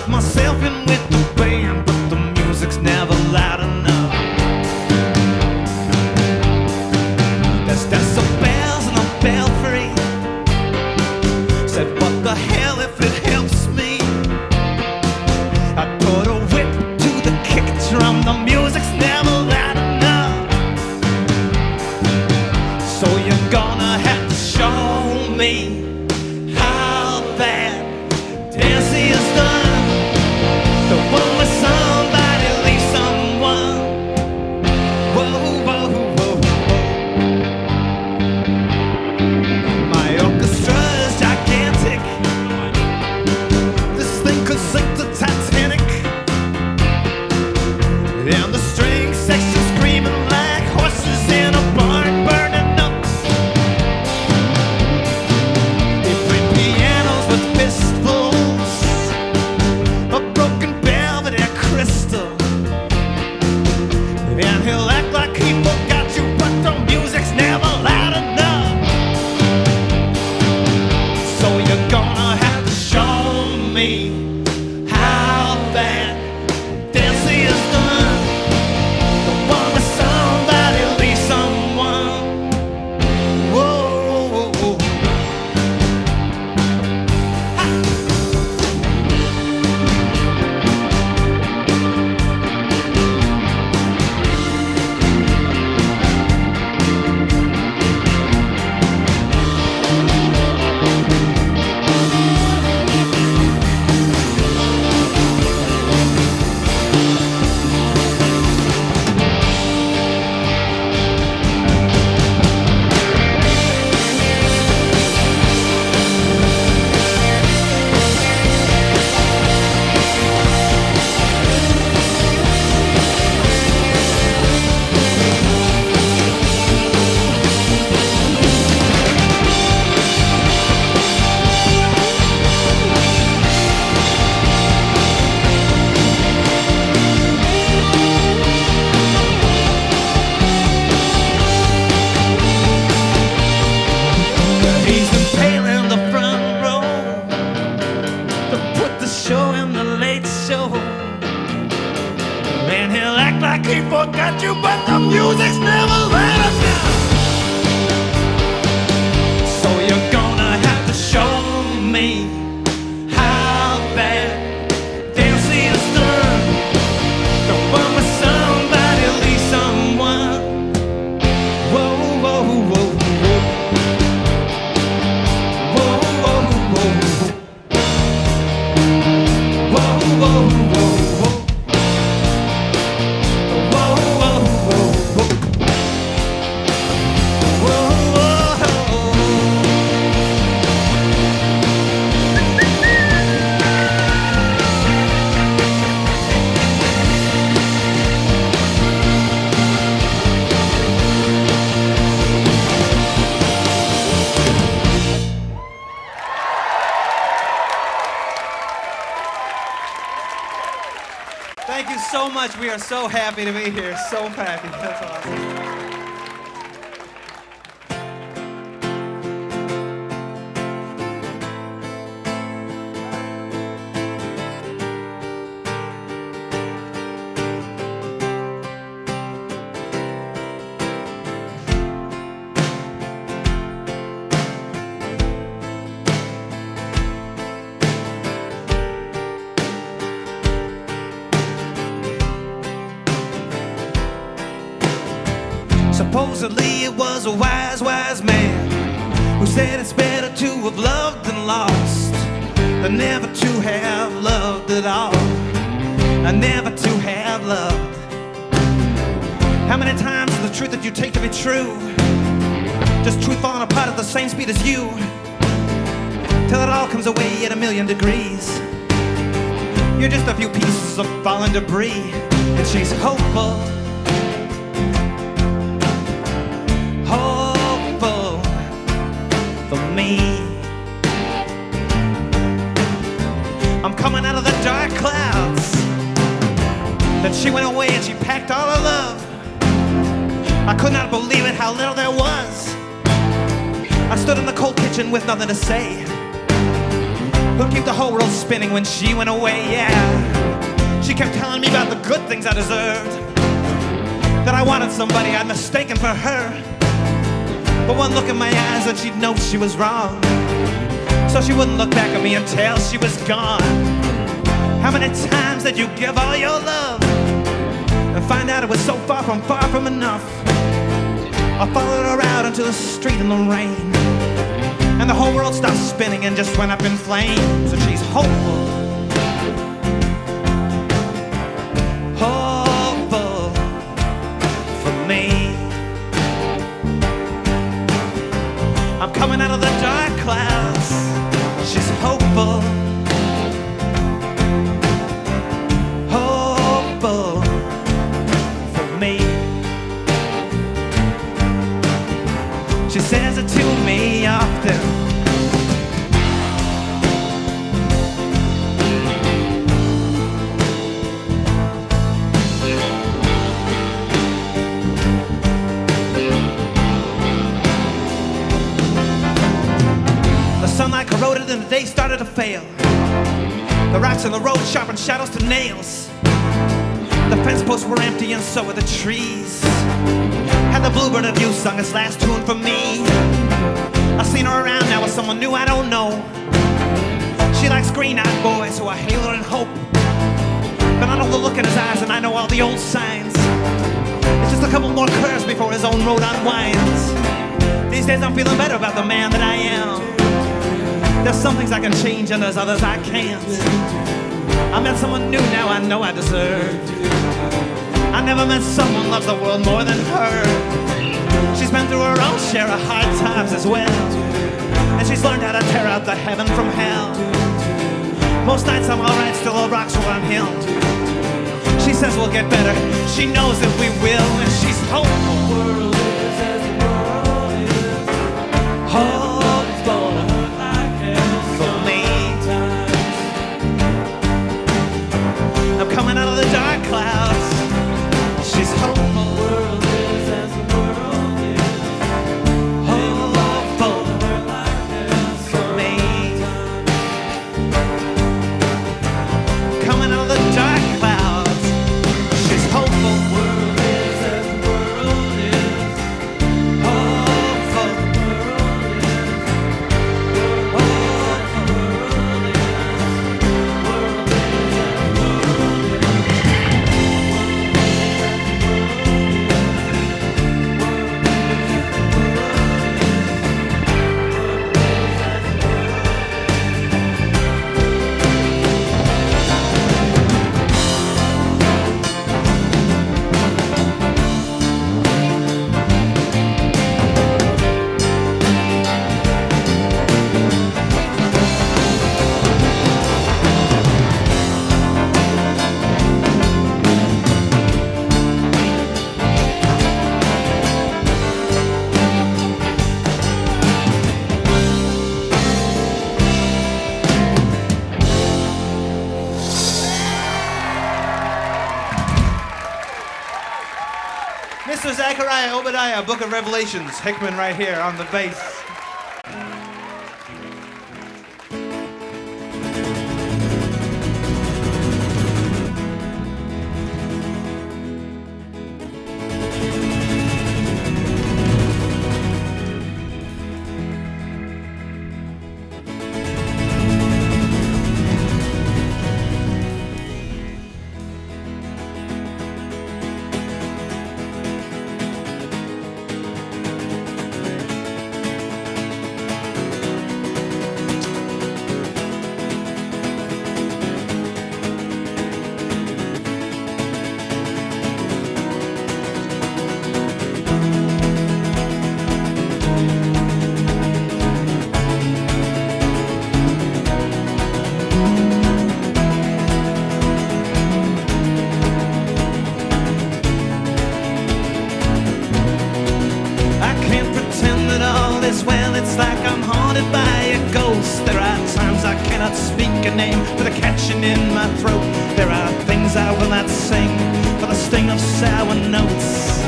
myself in with the band, but the music's never loud enough. There's some bells in the belfry. Said, what the hell if it helps me? I put a whip to the kick drum, the music's never loud enough. So you're gonna have to show me how that dance is done. The one with somebody leaves someone. Whoa, whoa, whoa, whoa. My orchestra is gigantic. This thing could sink the Titanic. And the string section screaming like horses in a barn burning up. They play pianos with fistfuls of broken velvet crystal. And he'll act like he forgot you, but the music's never loud enough. So you're gonna have to show me how that dance is done. The one with somebody leaves someone. Whoa, whoa, whoa. He's impaling the front row to put the show in the late show. Man, he'll act like he forgot you, but the music's never loud enough. So you're gonna have to show me how that dance is done. The one with somebody leaves someone. Whoa, whoa, whoa, whoa. Whoa, whoa, whoa, whoa. Whoa, whoa, whoa, whoa. Whoa, whoa, whoa, whoa. Whoa, whoa. Thank you so much. We are so happy to be here. So happy. That's awesome. Supposedly it was a wise, wise man who said it's better to have loved than lost than never to have loved at all, and never to have loved. How many times is the truth that you take to be true just truth falling apart at the same speed as you, till it all comes away at 1,000,000 degrees? You're just a few pieces of fallen debris, and she's hopeful. Hopeful for me. I'm coming out of the dark clouds. Then she went away and she packed all her love. I could not believe it, how little there was. I stood in the cold kitchen with nothing to say. who'd keep the whole world spinning when she went away, yeah. She kept telling me about the good things I deserved, that I wanted somebody I'd mistaken for her. But one look in my eyes and she'd know she was wrong, so she wouldn't look back at me until she was gone. How many times did you give all your love and find out it was so far from enough? I followed her out into the street in the rain, and the whole world stopped spinning and just went up in flames. And she's hopeful, hopeful for me. I'm coming out of the dark clouds. She's hopeful, hopeful for me. She says it to me often. The sunlight corroded and the day started to fail. The rocks in the road sharpened shadows to nails. The fence posts were empty and so were the trees. Had the bluebird of you sung its last tune for me. I've seen her around now with someone new I don't know. She likes green-eyed boys who are hail her in hope. But I know the look in his eyes and I know all the old signs. It's just a couple more curves before his own road unwinds. These days I'm feeling better about the man that I am. There's some things I can change and there's others I can't. I met someone new, now I know I deserved. I never met someone loves the world more than her. She's been through her own share of hard times as well, and she's learned how to tear out the heaven from hell. Most nights I'm alright, still all rocks where I'm healed. She says we'll get better, she knows that we will, and she's hopeful. Hopeful for me. I'm coming out of the dark clouds. She's hopeful. Hopeful for me. Coming out of the dark clouds. She's hopeful. Mr. Zechariah Obadiah, Book of Revelations, Hickman right here on the bass. A name with a catching in my throat. There are things I will not sing for the sting of sour notes.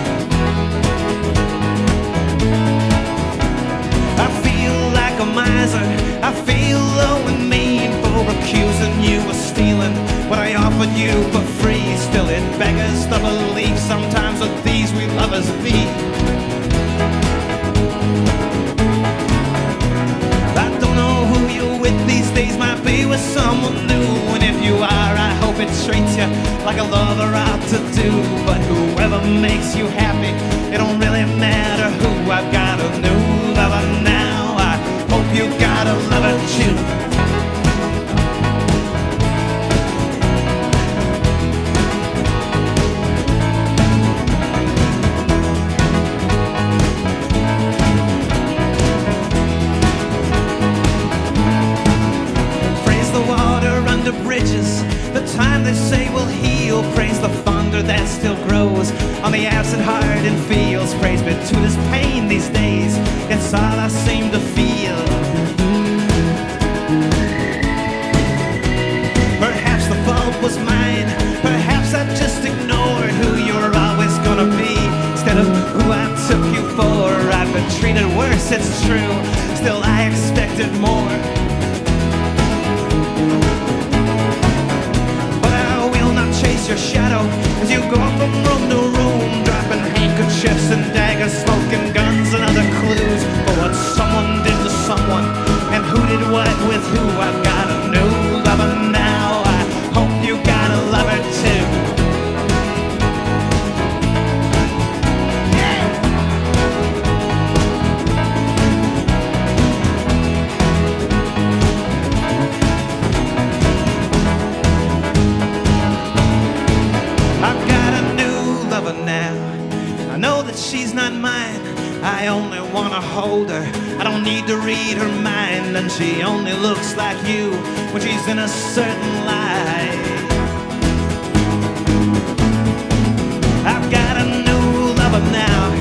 I feel like a miser, I feel low and mean for do for free. Still it beggars the belief sometimes with these we lovers be. I don't know who you're with these days, might be with someone new. And if you are, I hope it treats you like a lover ought to do. But whoever makes you happy, it don't really matter who. I've got a new lover now, I hope you got a lover too. Bridges, the time they say will heal. Praise the thunder that still grows on the absent heart and feels. Praise be to this pain these days, it's all I seem to feel. Perhaps the fault was mine, perhaps I just ignored who you're always gonna be instead of who I took you for. I've been treated worse, it's true, still I expected more. Chase your shadow as you go from room to room, dropping handkerchiefs and daggers, smoking guns and other clues for what someone did to someone and who did what with who. I've got a new lover now, I hope you got a lover too. She's not mine, I only wanna hold her. I don't need to read her mind, and she only looks like you when she's in a certain light. I've got a new lover now,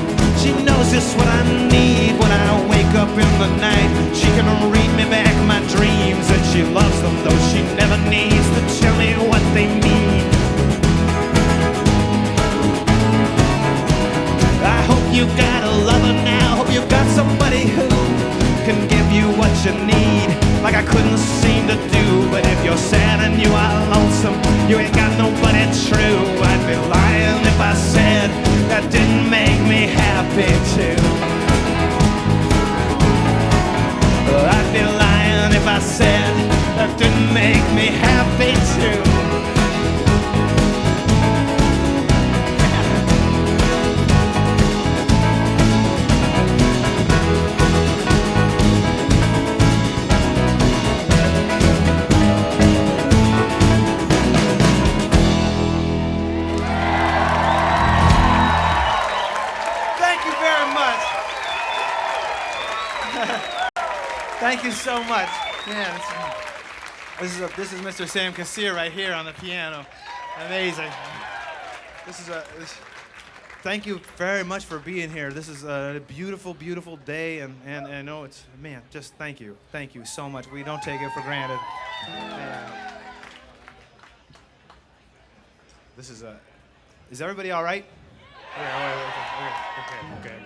she knows just what I need. When I wake up in the night, she can read me back my dreams, and she loves them though she never needs to tell me what they mean. I hope you got a lover now, hope you got somebody who can give you what you need, like I couldn't seem to do. But if you're sad and you are lonesome, you ain't got nobody true. I'd be lying if I said that didn't make me happy too. I'd be lying if I said that didn't make me happy too. Thank you so much. Yeah, this is Mr. Sam Kassir right here on the piano. Amazing. Thank you very much for being here. This is a beautiful, beautiful day, and I know it's, man, just thank you so much. We don't take it for granted. This is everybody all right? Okay.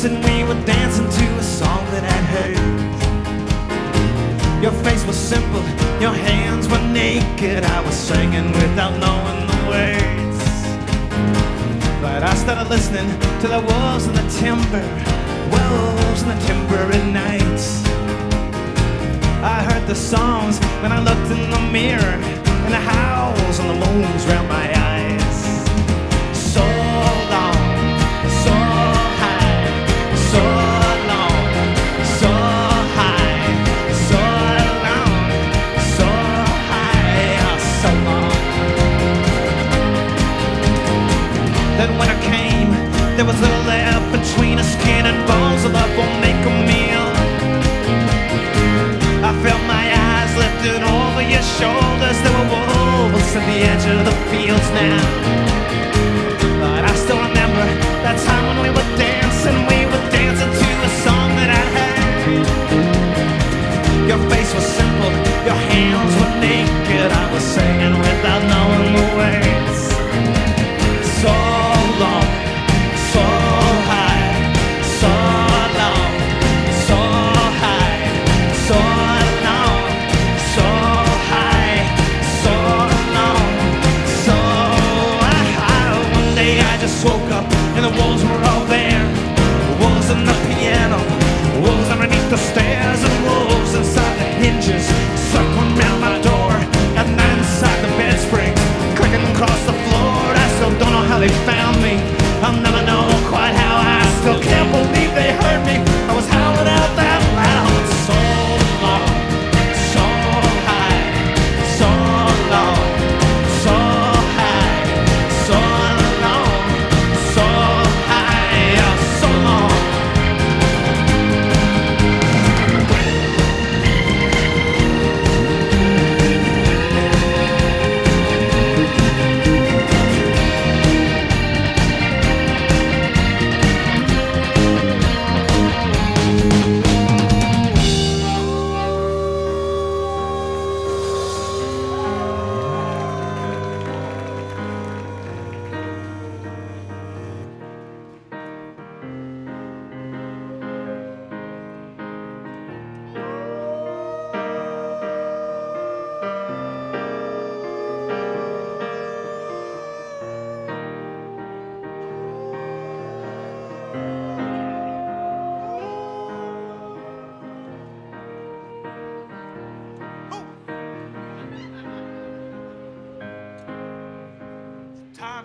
We were dancing to a song that I'd heard. Your face was simple, your hands were naked. I was singing without knowing the words, but I started listening to the wolves and the timber, wolves and the timber at night. I heard the songs when I looked in the mirror, and the howls and the moons round my eyes. So long, so high, so long, so high, so long, so high, oh, so long. Then winter came, there was little left between us, skin and bones. The love won't make a meal. I felt my eyes lifted over your shoulders. There were wolves at the edge of the fields now. But I still remember that time when we were dancing. We were dancing to a song that I heard. Your face was simple, your hands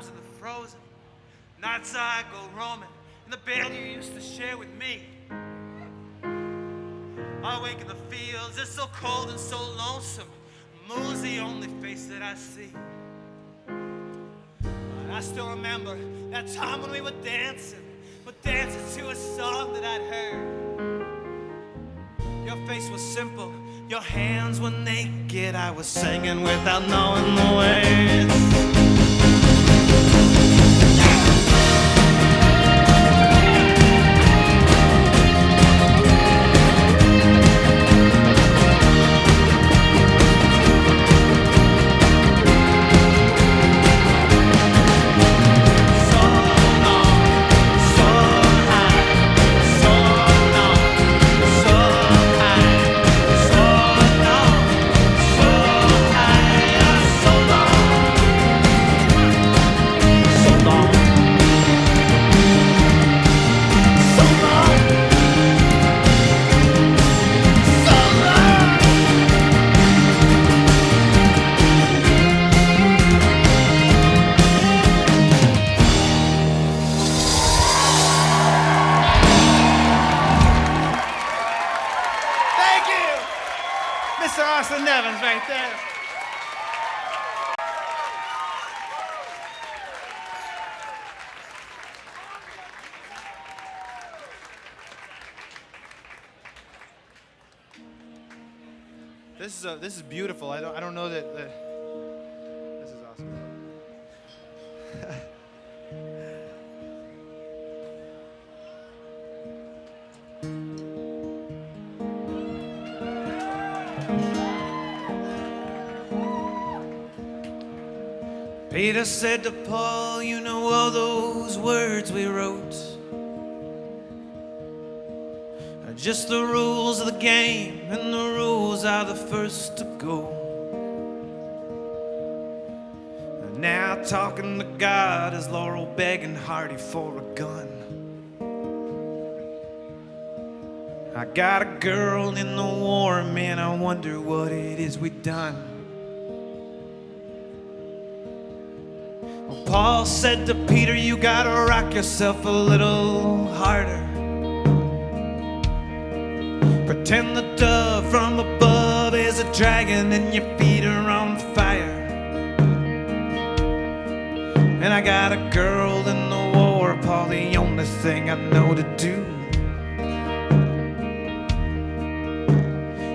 arms in the frozen nights I go roaming in the bed you used to share with me. I wake in the fields, it's so cold and so lonesome. Moon's the only face that I see. But I still remember that time when we were dancing to a song that I'd heard. Your face was simple, your hands were naked. I was singing without knowing the words. Right there. This is beautiful. I don't know that this is awesome. Peter said to Paul, you know all those words we wrote are just the rules of the game, and the rules are the first to go. And now talking to God is Laurel begging Hardy for a gun. I got a girl in the war, man, I wonder what it is we done. Paul said to Peter, you gotta rock yourself a little harder. Pretend the dove from above is a dragon and your feet are on fire. And I got a girl in the war, Paul, the only thing I know to do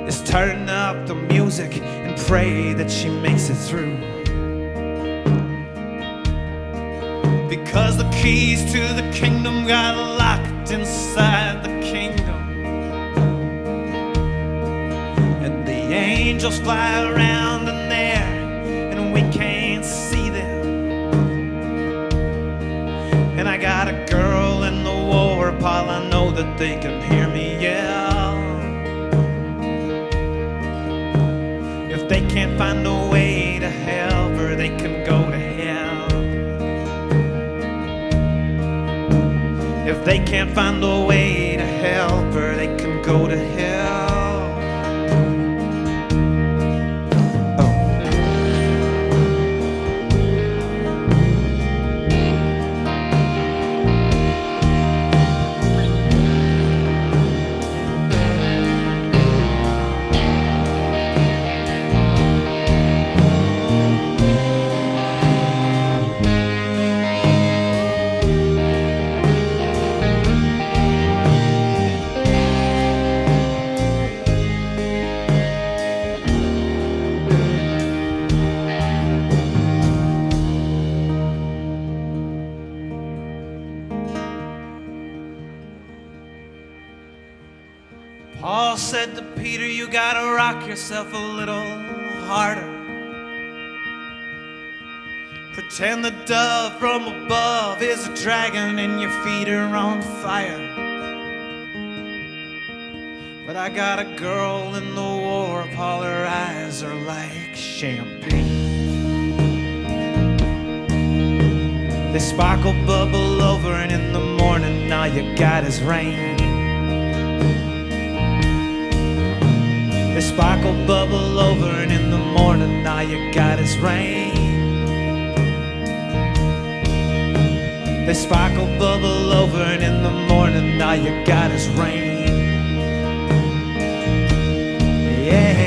is turn up the music and pray that she makes it through. Because the keys to the kingdom got locked inside the kingdom, and the angels fly around in there and we can't see them. And I got a girl in the war, Paul, I know that they can hear me yell. If they can't find a way to help her, they can go to hell. If they can't find a way to help her, they can go to hell. Paul said to Peter, you gotta rock yourself a little harder. Pretend the dove from above is a dragon and your feet are on fire. But I got a girl in the war, Paul, her eyes are like champagne. They sparkle, bubble over, and in the morning all you got is rain. They sparkle, bubble over, and in the morning all you got is rain. They sparkle, bubble over, and in the morning all you got is rain. Yeah.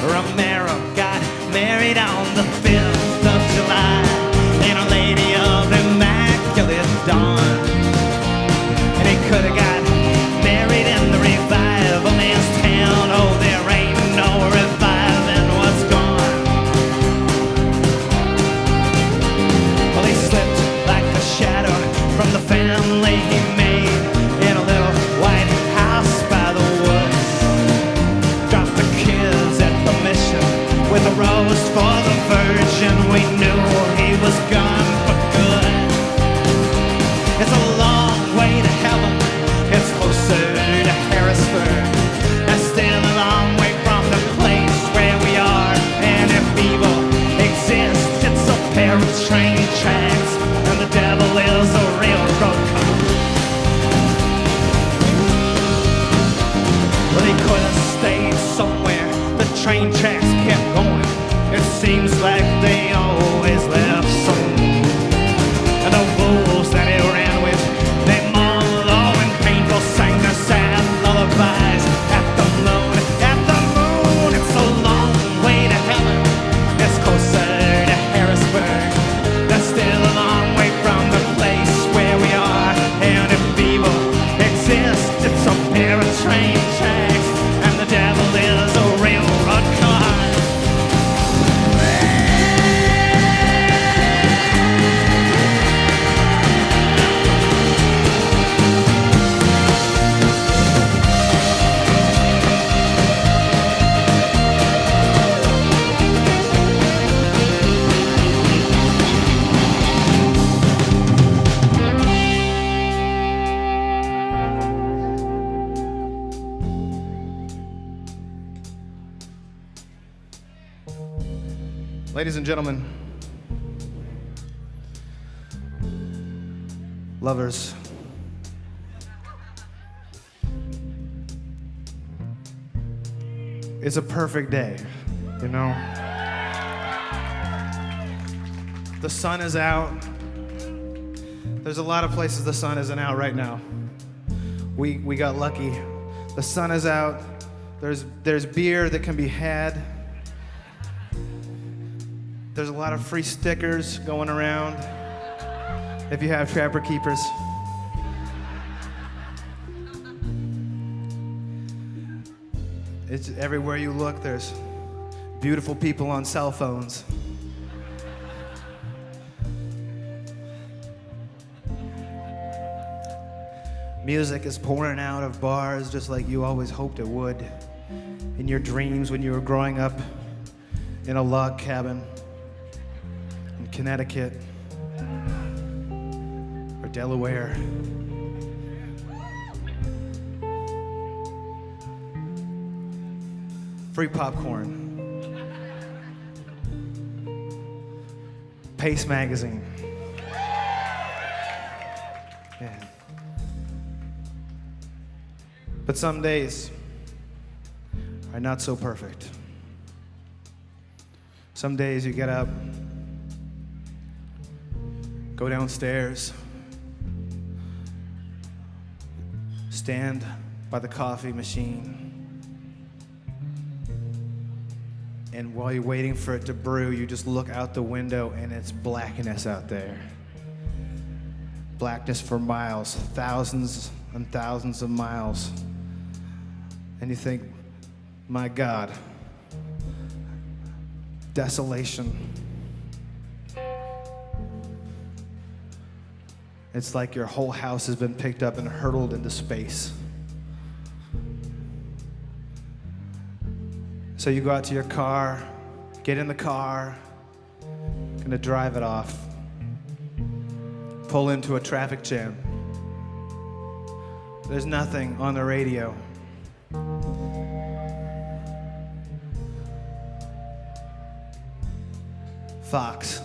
Romero got married on the 5th of July in Our Lady of Immaculate Dawn. And he could have got married in the revivalist town. Oh, there ain't no reviving what's gone. Well, he slipped like a shadow from the family he made in a little white house by the woods. Dropped the kids at the mission with a rose for the Virgin. We knew he was gone for good. It's a long way to heaven. It's closer to Harrisburg. That's still a long way from the place where we are. And if evil exists, it's a pair of train tracks, and the devil is a railroad car. Well, he could have stayed somewhere. The train tracks kept going. It seems like they always left some. And the wolves that he ran with, they mourned low and painful, sang their sad lullabies at the moon. At the moon, it's a long way to heaven. It's closer to Harrisburg. That's still a long way from the place where we are. And if evil exists, it's a pair of train tracks, and the devil is a railroad car. Ladies and gentlemen, lovers, it's a perfect day, you know? The sun is out. There's a lot of places the sun isn't out right now. We got lucky. The sun is out. There's beer that can be had. There's a lot of free stickers going around if you have Trapper Keepers. It's everywhere you look, there's beautiful people on cell phones. Music is pouring out of bars just like you always hoped it would in your dreams when you were growing up in a log cabin in Connecticut or Delaware. Free popcorn. Pace magazine. Yeah. But some days are not so perfect. Some days you get up Go downstairs, stand by the coffee machine, and while you're waiting for it to brew, you just look out the window and it's blackness out there. Blackness for miles, thousands and thousands of miles. And you think, my God, desolation. It's like your whole house has been picked up and hurtled into space. So you go out to your car, get in the car, gonna drive it off, pull into a traffic jam. There's nothing on the radio. Fox.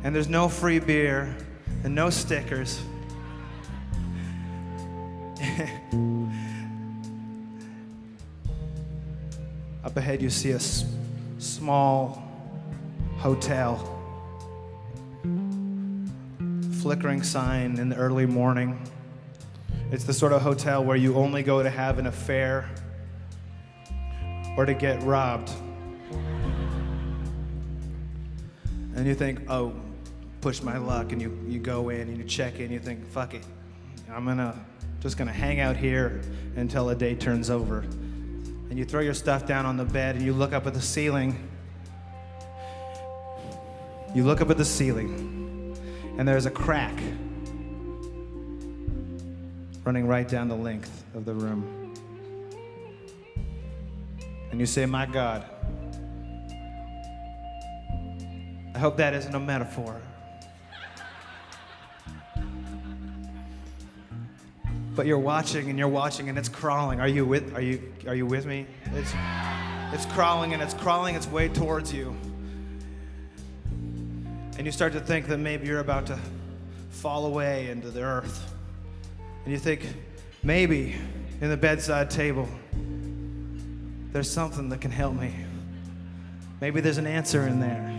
And there's no free beer and no stickers. Up ahead you see a small hotel. Flickering sign in the early morning. It's the sort of hotel where you only go to have an affair or to get robbed. And you think, oh, push my luck, and you go in and you check in, you think, fuck it, I'm just gonna hang out here until the day turns over. And you throw your stuff down on the bed and you look up at the ceiling. You look up at the ceiling and there's a crack running right down the length of the room. And you say, my God, I hope that isn't a metaphor. But you're watching and it's crawling. Are you with me? It's crawling and it's crawling its way towards you. And you start to think that maybe you're about to fall away into the earth. And you think, maybe in the bedside table, there's something that can help me. Maybe there's an answer in there.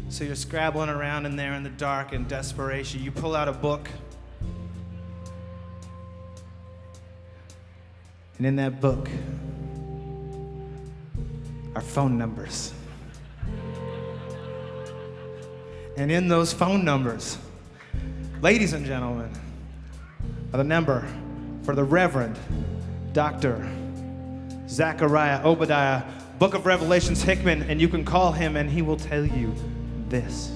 So you're scrabbling around in there in the dark in desperation. You pull out a book. And in that book are phone numbers. And in those phone numbers, ladies and gentlemen, are the number for the Reverend Dr. Zechariah Obadiah, Book of Revelations Hickman, and you can call him and he will tell you this.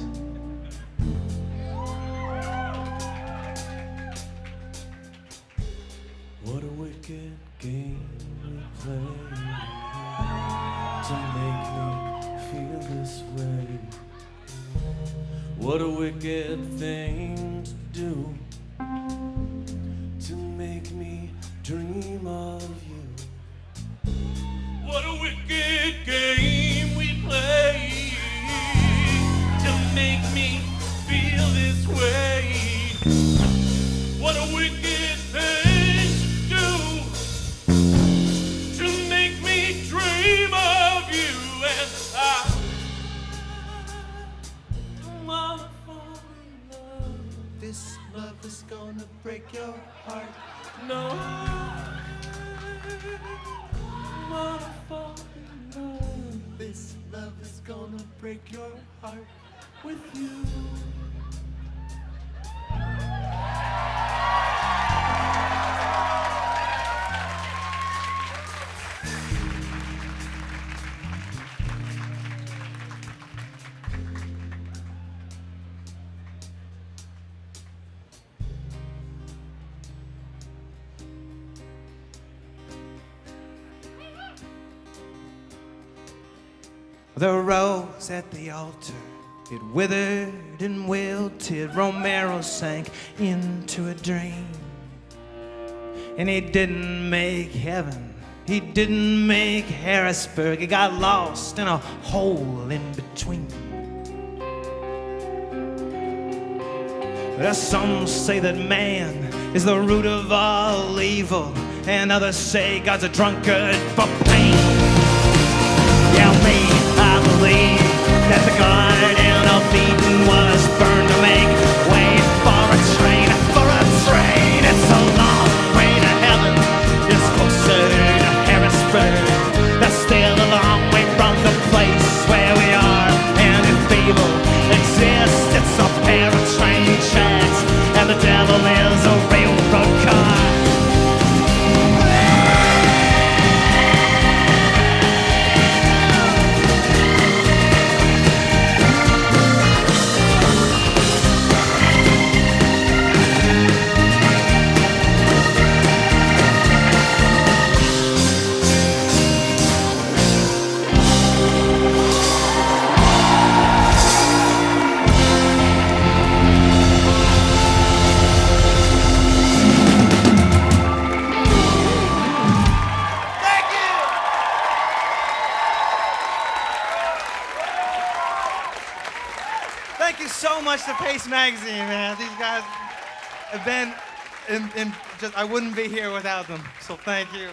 What a wicked game we play to make me feel this way. What a wicked thing to do to make me dream of you. What a wicked game we play to make me feel this way. What a wicked thing to do to make me dream of you. And I wanna fall in love. This love is gonna break your heart. No, I wanna fall in love. This love is gonna break your heart With you. The rose at the altar, it withered and wilted. Romero sank into a dream. And he didn't make heaven, he didn't make Harrisburg. He got lost in a hole in between. There's some say that man is the root of all evil, and others say God's a drunkard for pain. Yeah, me, I believe that the beaten was burned to make way for a train, for a train. It's a long way to heaven, it's closer to Harrisburg. That's still a long way from the place where we are, and if evil exists, it's a pair of train tracks, and the devil is a railroad car. Thank you so much to Pace Magazine, man. These guys have been in just, I wouldn't be here without them. So thank you.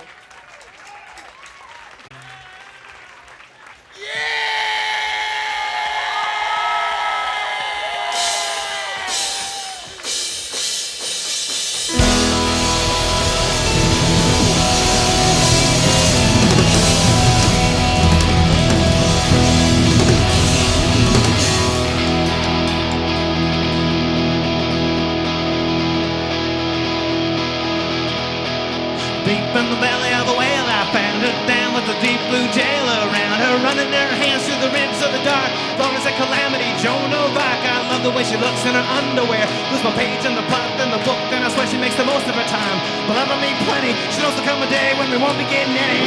Deep in the belly of the whale, I found her down with the deep blue jail around her, running their hands through the ribs of the dark. Florence a calamity, Joan of Arc. I love the way she looks in her underwear. Lose my page in the plot in the book, then I swear she makes the most of her time. But loving me plenty, she knows there'll come a day when we won't be getting any.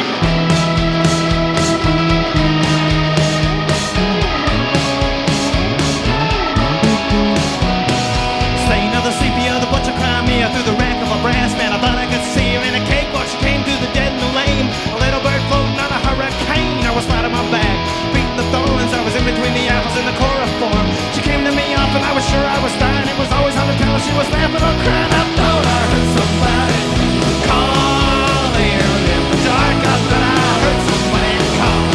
Stain of the sepia, the butcher Crimea, through the rack of a brass man. I thought I could see her in a cakewalk. She came through the dead and the lame, a little bird floating on a hurricane. I was flat on my back, beating the thorns. I was in between the apples and the chloroform. She came to me often, I was sure I was dying. It was always hard to tell if she was laughing or crying. I thought I heard somebody calling in the dark. I thought I heard somebody call.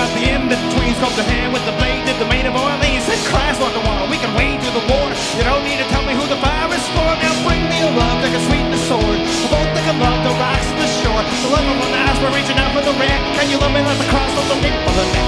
The in-between, scoped her hand with the blade, did the maid of Orleans, said Christ, walk the wall, we can wade through the war. You don't need to tell me who the fire is for. Now bring me a love that can sweeten the sword. We'll both think of love, the rocks and the shore. The love of an eyes, we're reaching out for the wreck. Can you love me like the cross of the nape of the neck?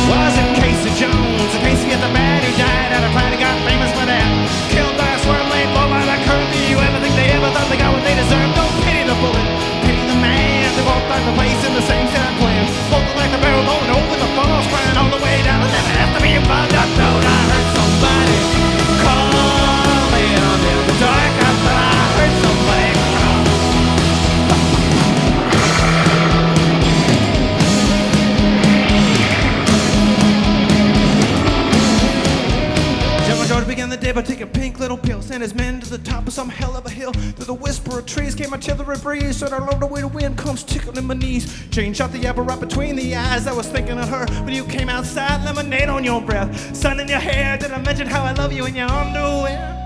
Was it Casey Jones, or Casey at the bad who died out of pride and got famous for that? Killed by a swerve, laid low by that curve. Do you ever think they ever thought they got what they deserved? Don't pity the bullet, pity the man. They both like the place in the same set of plans. Both look like the barrel going over the falls, crying all the way down. I'll never have to be involved. I thought I heard somebody calling in the dark. I thought I heard somebody call. George began the day by taking pink little pills, sent his men to the top of some hell of a hill. Through the whisper of trees came artillery breeze, said I love the way the wind comes tickling my knees. Jane shot the apple right between the eyes. I was thinking of her when you came outside, lemonade on your breath, sun in your hair. Did I mention how I love you in your underwear?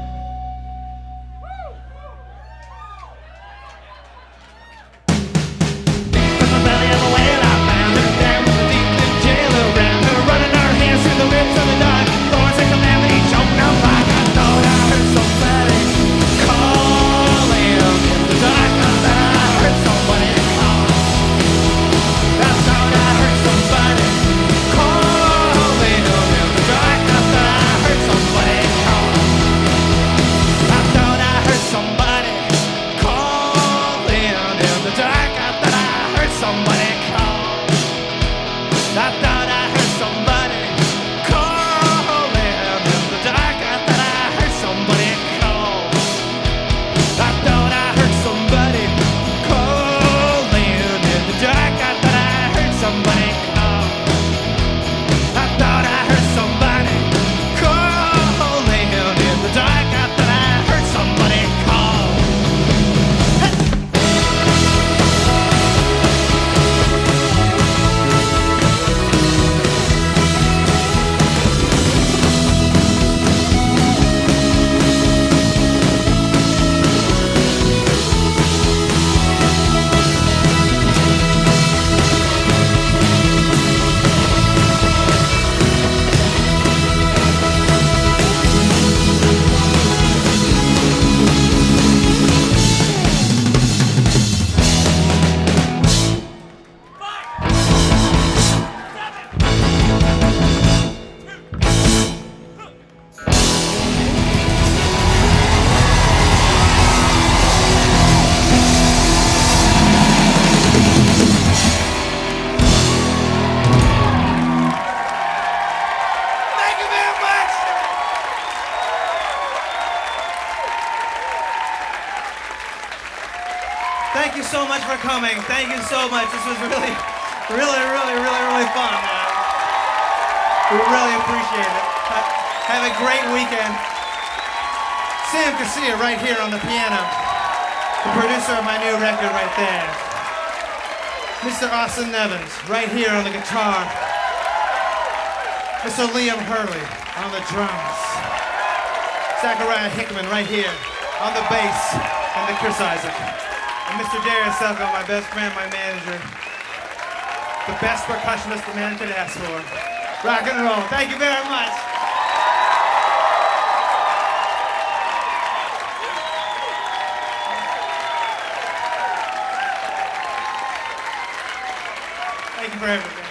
Thank you so much for coming. Thank you so much. This was really fun. We really appreciate it. Have a great weekend. Sam Garcia right here on the piano. The producer of my new record right there. Mr. Austin Nevins right here on the guitar. Mr. Liam Hurley on the drums. Zachariah Hickman right here on the bass and the Chris Isaac. And Mr. Darius Selko, my best friend, my manager. The best percussionist the man could ask for. Rock and roll. Thank you very much. Thank you for everything.